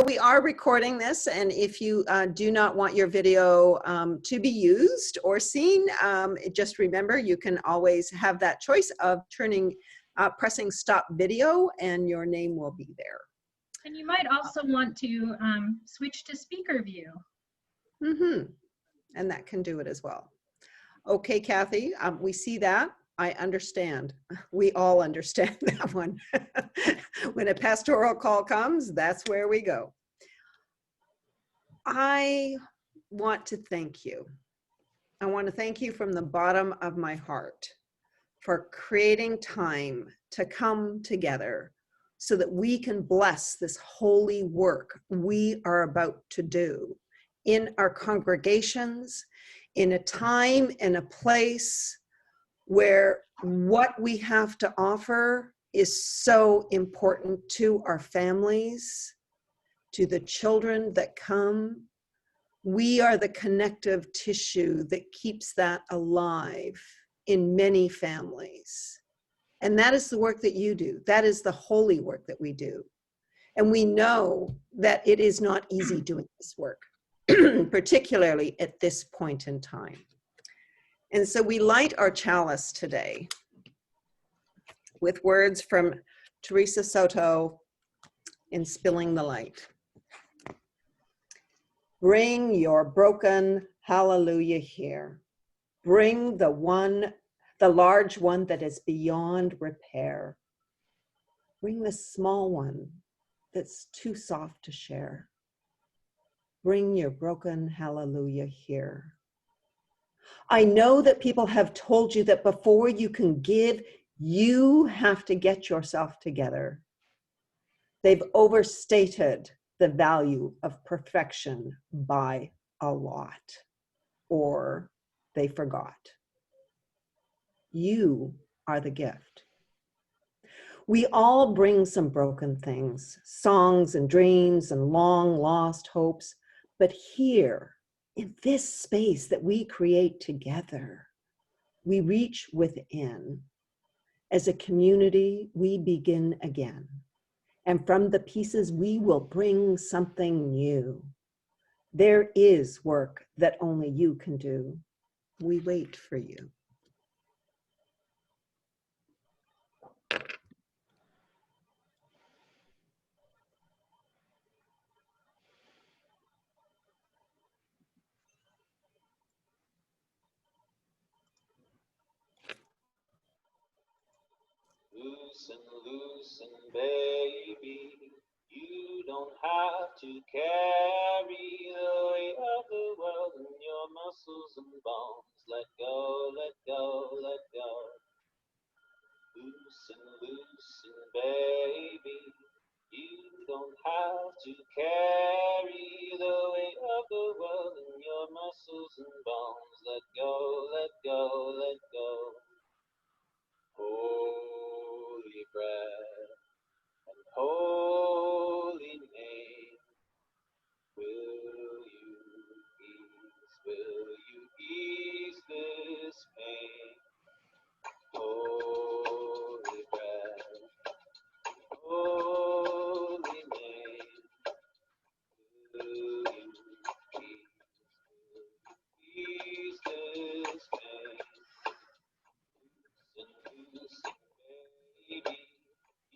we are recording this, and if you do not want your video to be used or seen, just remember you can always have that choice of pressing stop video, and your name will be there. And you might also want to switch to speaker view. And that can do it as well. Okay, Kathy, we see that. I understand. We all understand that one. When a pastoral call comes, that's where we go. I want to thank you. I want to thank you from the bottom of my heart for creating time to come together so that we can bless this holy work we are about to do in our congregations, in a time and a place where what we have to offer is so important to our families, to the children that come. We are the connective tissue that keeps that alive in many families. And that is the work that you do. That is the holy work that we do. And we know that it is not easy doing this work, particularly at this point in time. And so we light our chalice today with words from Teresa Soto in Spilling the Light. Bring your broken hallelujah here. Bring the large one that is beyond repair. Bring the small one that's too soft to share. Bring your broken hallelujah here. I know that people have told you that before you can give, you have to get yourself together. They've overstated the value of perfection by a lot, or they forgot. You are the gift. We all bring some broken things, songs and dreams and long lost hopes, but here, in this space that we create together, we reach within. As a community, we begin again. And from the pieces, we will bring something new. There is work that only you can do. We wait for you. Loosen, baby, you don't have to carry the weight of the world in your muscles and bones. Let go, let go, let go. Loosen, baby, you don't have to carry the weight of the world in your muscles and bones. Let go, let go, let go. Holy breath and holy name, will you ease this pain? Holy breath, holy name, will you ease this pain? Loosen, baby,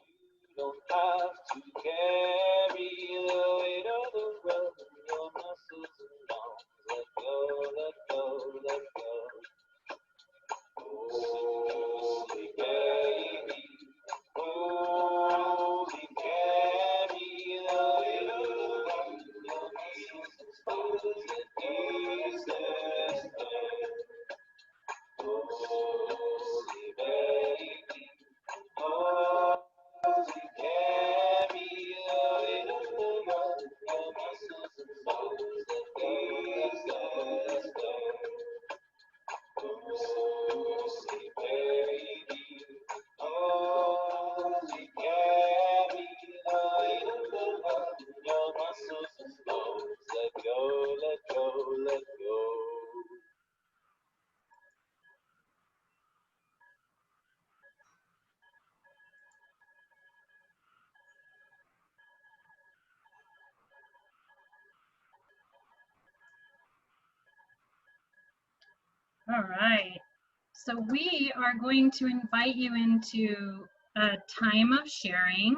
you don't have to carry the weight of the world in your muscles and bones. Let go, let go, let go. Holy baby, holy, carry the weight of the world in your muscles and bones. Let ease this pain. Holy baby, holy, carry the weight of the world in your muscles and bones. Let ease this pain. Holy baby, holy, carry the weight of the world in your muscles and bones. Let go, let go, let go. All right. So we are going to invite you into a time of sharing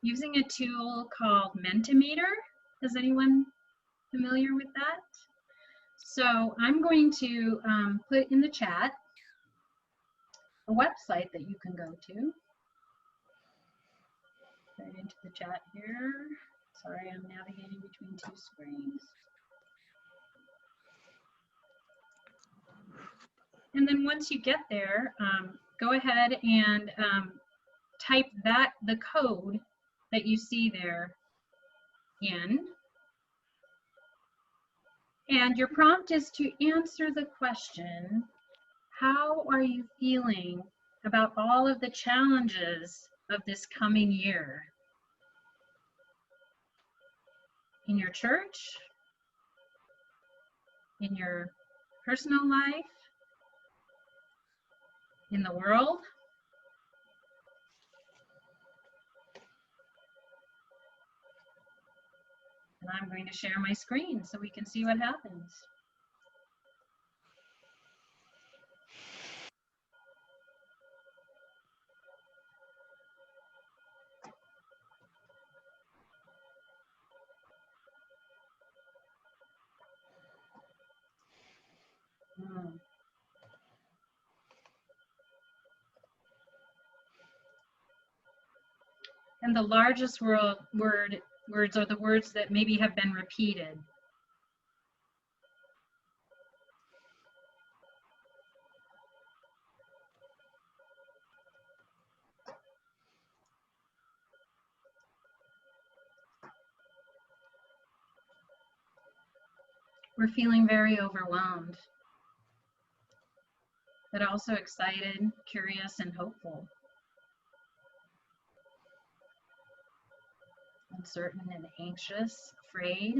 using a tool called Mentimeter. Is anyone familiar with that? So I'm going to put in the chat a website that you can go to. Right into the chat here. Sorry, I'm navigating between two screens. And then once you get there, go ahead and type the code that you see there in. And your prompt is to answer the question, how are you feeling about all of the challenges of this coming year? In your church, in your personal life, in the world? And I'm going to share my screen so we can see what happens. And the largest words are the words that maybe have been repeated. We're feeling very overwhelmed, but also excited, curious, and hopeful. Uncertain and anxious, afraid.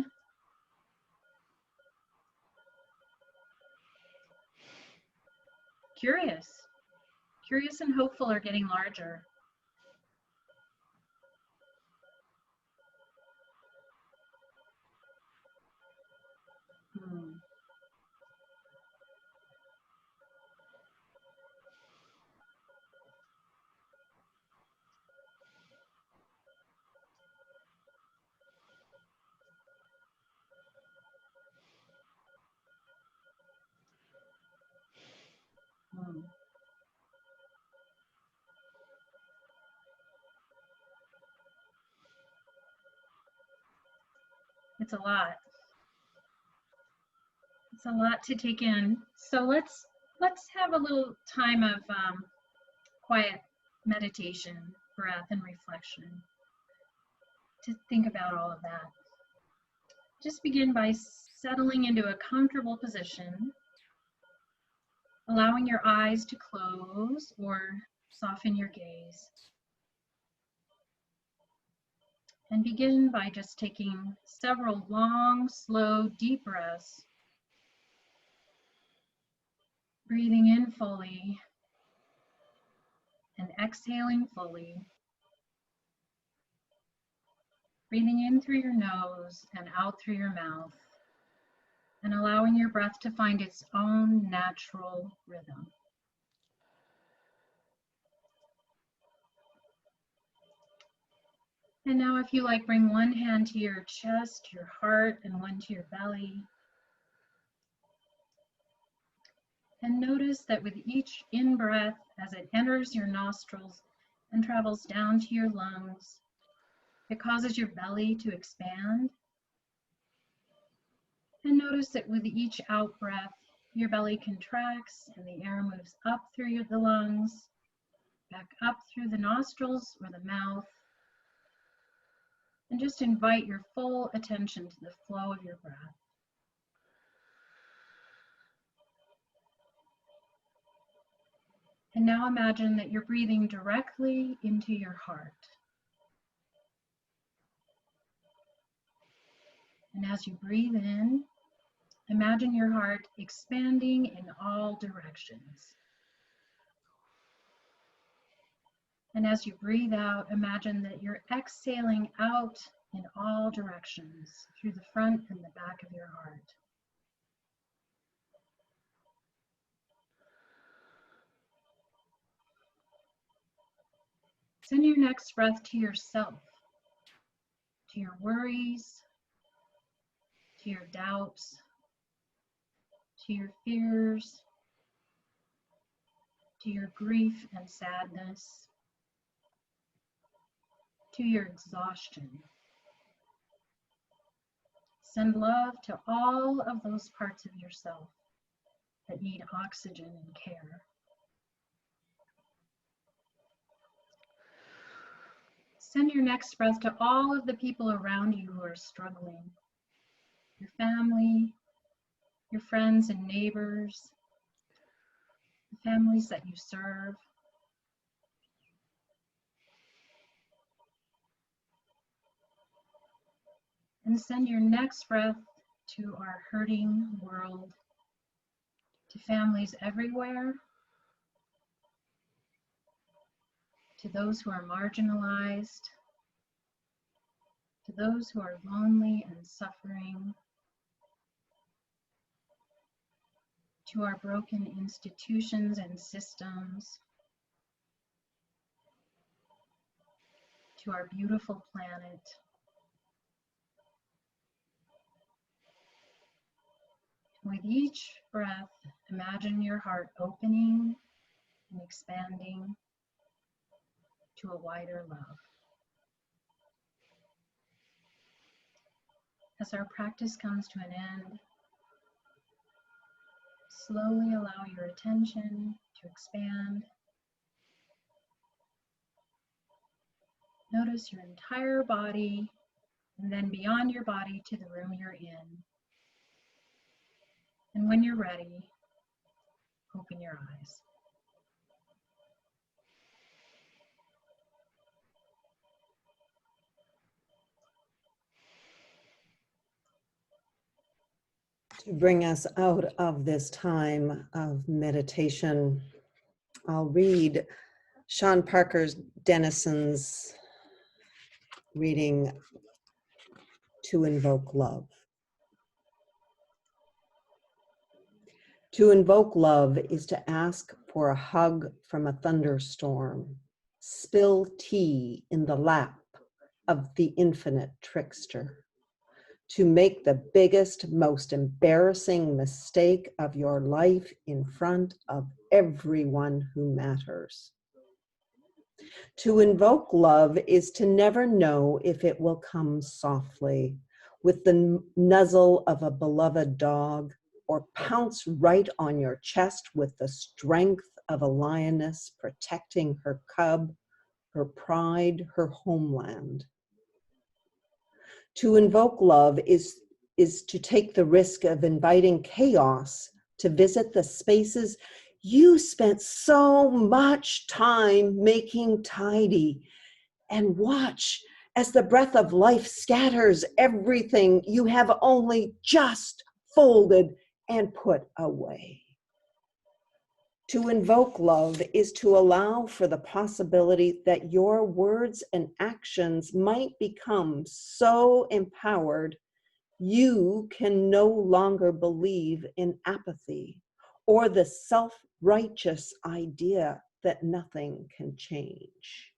Curious. Curious and hopeful are getting larger. It's a lot. It's a lot to take in. So let's have a little time of quiet meditation, breath, and reflection to think about all of that. Just begin by settling into a comfortable position, allowing your eyes to close or soften your gaze. And begin by just taking several long, slow, deep breaths, breathing in fully and exhaling fully. Breathing in through your nose and out through your mouth, and allowing your breath to find its own natural rhythm. And now, if you like, bring one hand to your chest, your heart, and one to your belly. And notice that with each in-breath, as it enters your nostrils and travels down to your lungs, it causes your belly to expand. And notice that with each out-breath, your belly contracts and the air moves up through the lungs, back up through the nostrils or the mouth. And just invite your full attention to the flow of your breath. And now imagine that you're breathing directly into your heart. And as you breathe in, imagine your heart expanding in all directions. And as you breathe out, imagine that you're exhaling out in all directions through the front and the back of your heart. Send your next breath to yourself, to your worries, to your doubts, to your fears, to your grief and sadness, to your exhaustion. Send love to all of those parts of yourself that need oxygen and care. Send your next breath to all of the people around you who are struggling. Your family, your friends and neighbors, the families that you serve. And send your next breath to our hurting world, to families everywhere, to those who are marginalized, to those who are lonely and suffering, to our broken institutions and systems, to our beautiful planet. With each breath, imagine your heart opening and expanding to a wider love. As our practice comes to an end, slowly allow your attention to expand. Notice your entire body, and then beyond your body to the room you're in. And when you're ready, open your eyes. To bring us out of this time of meditation, I'll read Sean Parker Dennison's reading, To Invoke Love. To invoke love is to ask for a hug from a thunderstorm, spill tea in the lap of the infinite trickster, to make the biggest, most embarrassing mistake of your life in front of everyone who matters. To invoke love is to never know if it will come softly, with the nuzzle of a beloved dog, or pounce right on your chest with the strength of a lioness protecting her cub, her pride, her homeland. To invoke love is to take the risk of inviting chaos to visit the spaces you spent so much time making tidy, and watch as the breath of life scatters everything you have only just folded and put away. To invoke love is to allow for the possibility that your words and actions might become so empowered you can no longer believe in apathy or the self-righteous idea that nothing can change.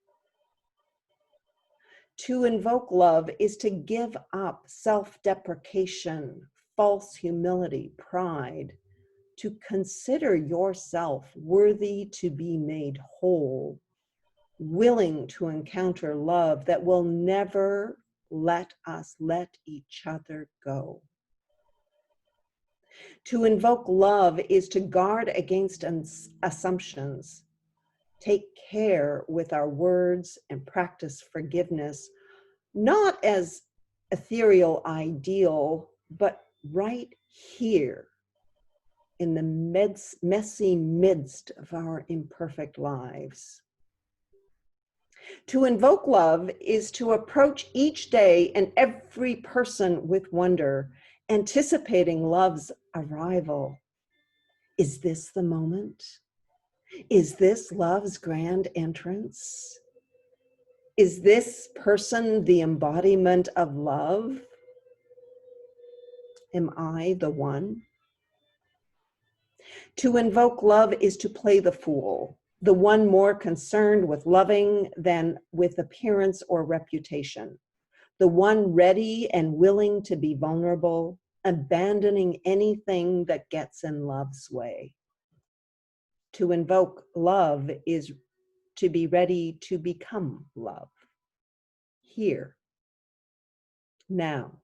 To invoke love is to give up self-deprecation, false humility, pride, to consider yourself worthy to be made whole, willing to encounter love that will never let us let each other go. To invoke love is to guard against assumptions, take care with our words, and practice forgiveness, not as ethereal ideal, but right here in the messy midst of our imperfect lives. To invoke love is to approach each day and every person with wonder, anticipating love's arrival. Is this the moment? Is this love's grand entrance? Is this person the embodiment of love? Am I the one? To invoke love is to play the fool, the one more concerned with loving than with appearance or reputation, the one ready and willing to be vulnerable, abandoning anything that gets in love's way. To invoke love is to be ready to become love. Here, now,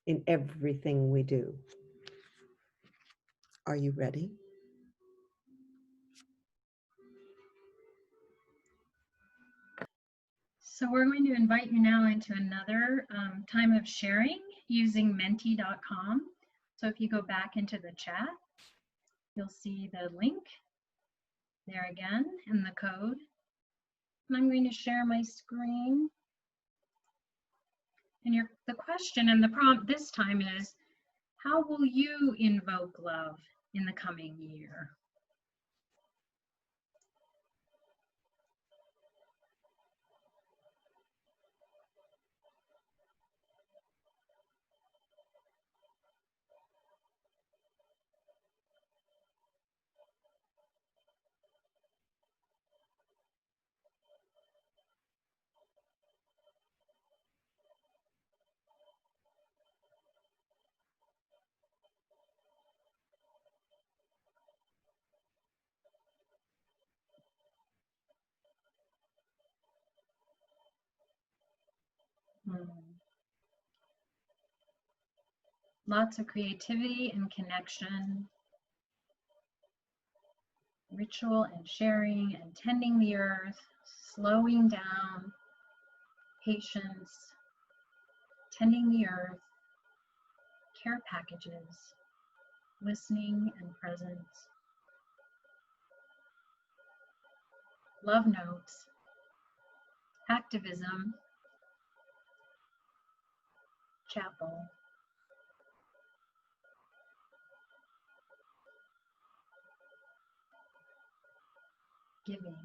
in everything we do. Are you ready? So we're going to invite you now into another time of sharing using menti.com. So if you go back into the chat, you'll see the link there again and the code. And I'm going to share my screen. And the question and the prompt this time is, how will you invoke love in the coming year? Lots of creativity and connection, ritual and sharing and tending the earth, slowing down, patience, tending the earth, care packages, listening and presence, love notes, activism, chapel, giving.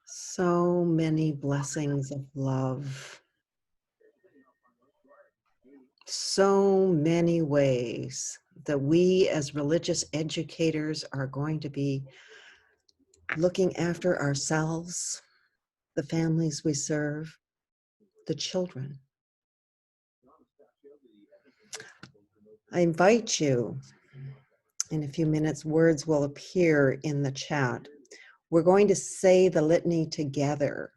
So many blessings of love. So many ways that we as religious educators are going to be looking after ourselves, the families we serve, the children. I invite you, in a few minutes, words will appear in the chat. We're going to say the litany together.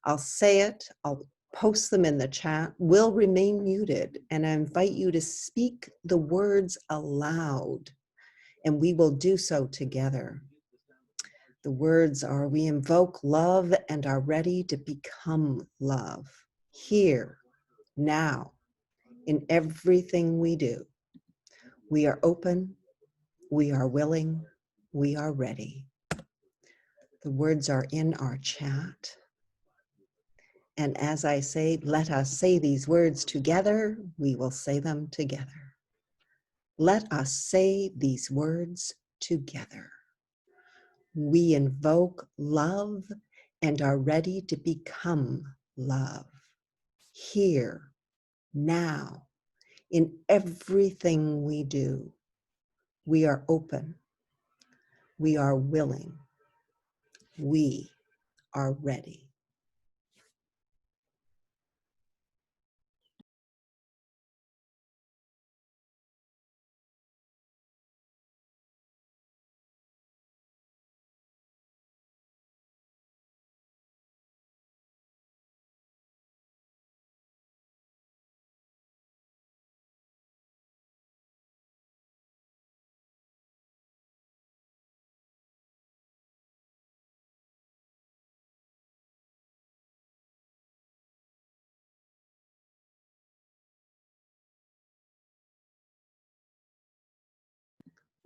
I'll say it, I'll post them in the chat. We'll remain muted, and I invite you to speak the words aloud, and we will do so together. The words are, we invoke love and are ready to become love, here, now, in everything we do. We are open, we are willing, we are ready. The words are in our chat. And as I say, let us say these words together, we will say them together. Let us say these words together. We invoke love and are ready to become love. Here, now, in everything we do, we are open, we are willing, we are ready.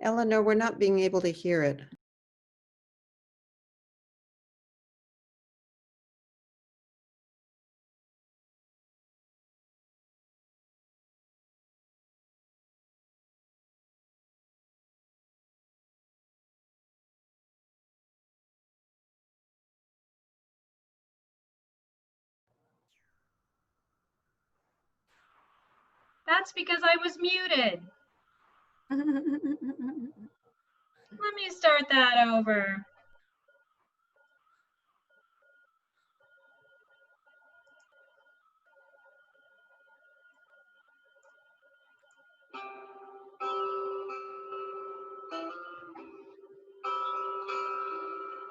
Eleanor, we're not being able to hear it. That's because I was muted. Let me start that over.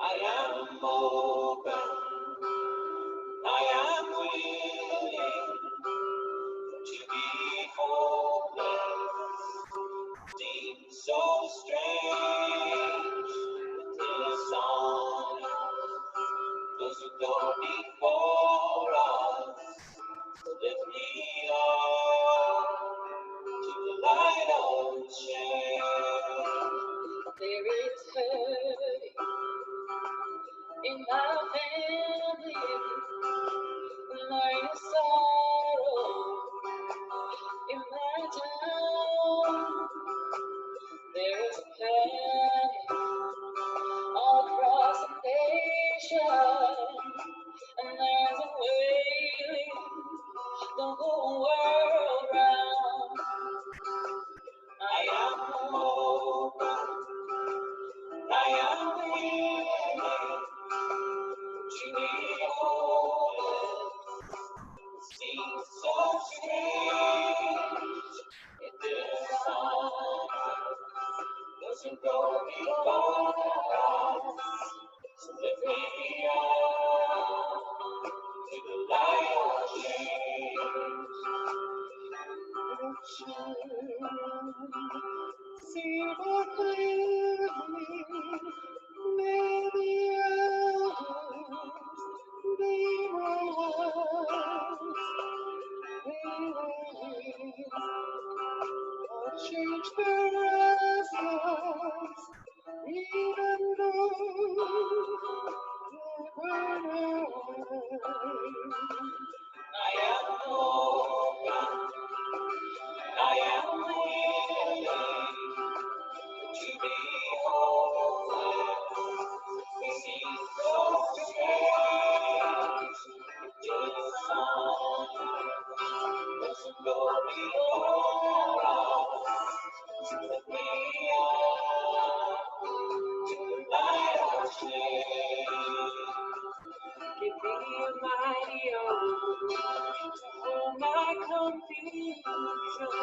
I am open, I am willing to be hopeless. Seems so strange with this song. Those who go before us lift me up to the light of change. There is hurt in my family, there is sorrow in my town. There is panic all across the nation, and there's a wailing the whole world round. I am open, I am willing to be open. Seems so strange in this song. Those who go before us, so lift me up to the light of change. See more clearly, may the elders be my eyes. Change their essence, even though they're I am open, I am willing to be hopeless. We see so strange in the sun. Let's go before us, lift me up to the light of change. Give me a mighty arm to hold my confusion.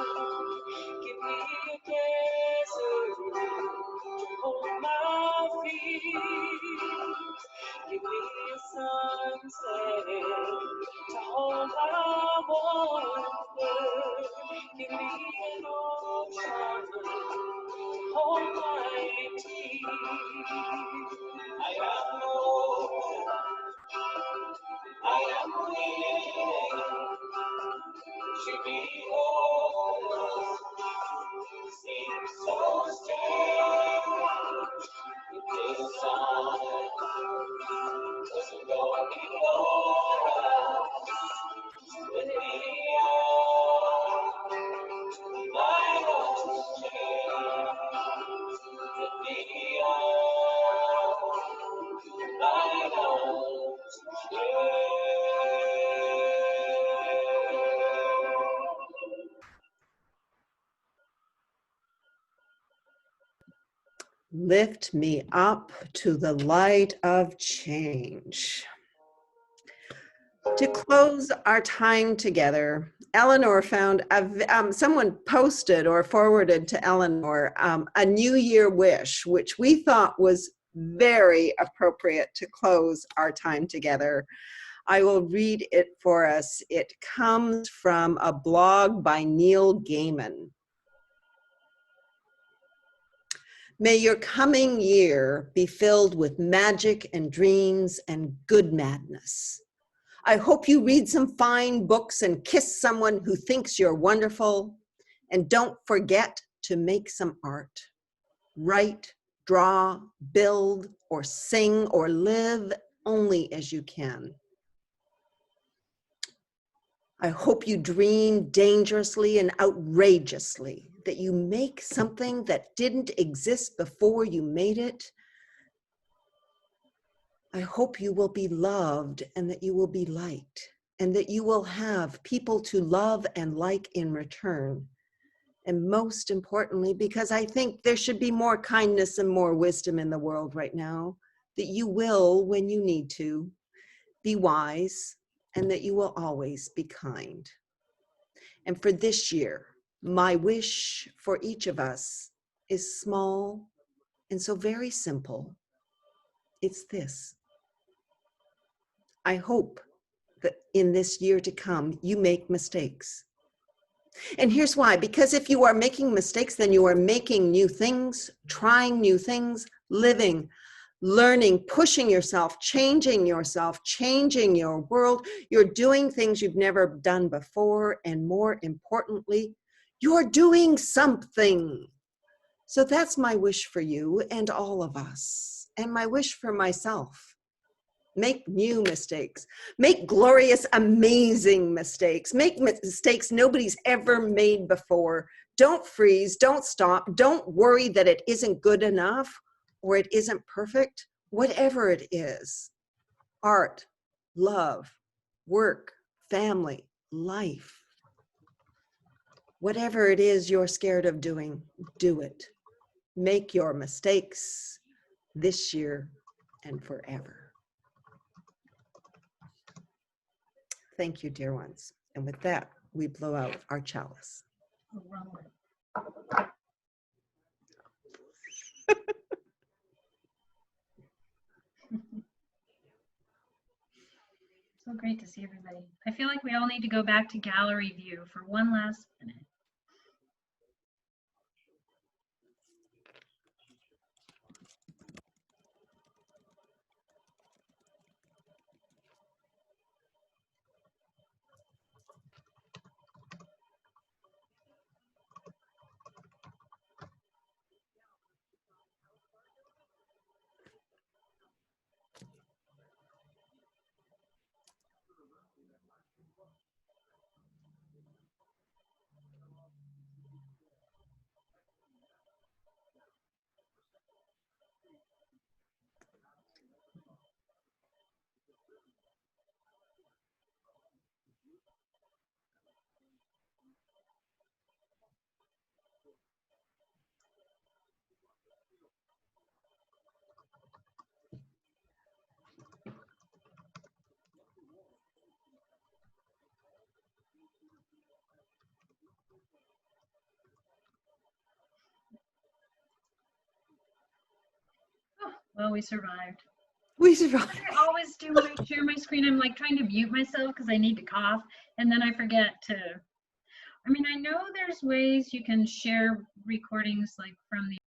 Give me a desert to hold my feet. Give me a sunset to hold my wonder. Give me an ocean to hold my tears. I am open, I am willing to be whole. Seems so strange with this song. Doesn't go before us. With me up to the light of change. With me up to the light of change. Lift me up to the light of change. To close our time together, Eleanor found, someone posted or forwarded to Eleanor a New Year wish, which we thought was very appropriate to close our time together. I will read it for us. It comes from a blog by Neil Gaiman. May your coming year be filled with magic and dreams and good madness. I hope you read some fine books and kiss someone who thinks you're wonderful. And don't forget to make some art. Write, draw, build, or sing, or live only as you can. I hope you dream dangerously and outrageously, that you make something that didn't exist before you made it. I hope you will be loved and that you will be liked. and that you will have people to love and like in return. And most importantly, because I think there should be more kindness and more wisdom in the world right now, that you will, when you need to, be wise, and that you will always be kind. And for this year, my wish for each of us is small and so very simple. It's this. I hope that in this year to come, you make mistakes. And here's why, because if you are making mistakes, then you are making new things, trying new things, living, learning, pushing yourself, changing your world. You're doing things you've never done before. And more importantly, you're doing something. So that's my wish for you and all of us, and my wish for myself. Make new mistakes. Make glorious, amazing mistakes. Make mistakes nobody's ever made before. Don't freeze. Don't stop. Don't worry that it isn't good enough or it isn't perfect. Whatever it is, art, love, work, family, life. Whatever it is you're scared of doing, do it. Make your mistakes this year and forever. Thank you, dear ones. And with that, we blow out our chalice. So great to see everybody. I feel like we all need to go back to gallery view for one last minute. Oh, well, we survived. We survived. I always do when I share my screen. I'm like trying to mute myself because I need to cough, and then I forget to. I mean, I know there's ways you can share recordings like from the